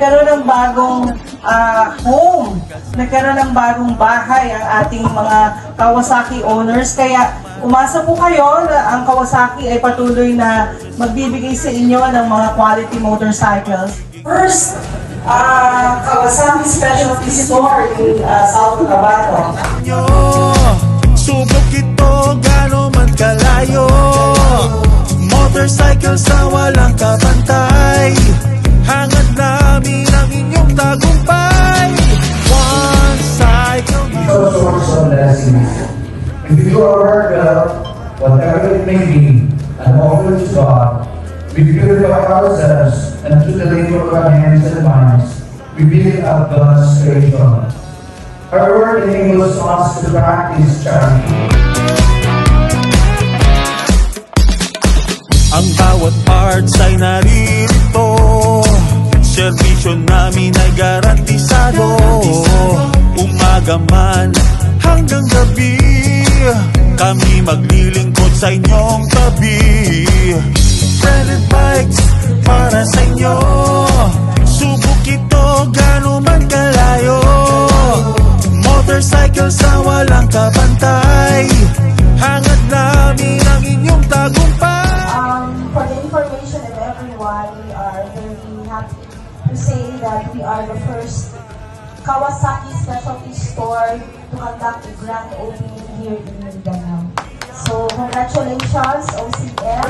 nagkaroon ng bagong home, nagkaroon ng bagong bahay ang ating mga Kawasaki owners. Kaya umasa po kayo na ang Kawasaki ay patuloy na magbibigay sa inyo ng mga quality motorcycles. First, Kawasaki Specialty Store in South Cotabato. Subok ito gano'n man kalayo, motorcycle sa walang kabantay, hangad namin ang inyong tagumpay. One cycle. Ito ang source of blessing. If you do our work well, whatever it may be, and offer it to God, we purify ourselves, and through the labor of our hands and minds, we build up God's creation. Our work enables us to practice charity. Ang bawat parts ay naririto, serbisyo namin ay garantisado. Umaga man hanggang gabi, kami maglilingkod sa inyong tabi. Branded bikes para sa inyo, subok ito gano'n man kalayo, motorcycle sa walang kabantay, hangad namin ang inyong tagumpay. For the information of everyone, we are very happy to say that we are the first Kawasaki Specialty Store to conduct a grand opening here in Mindanao. So congratulations, OCM.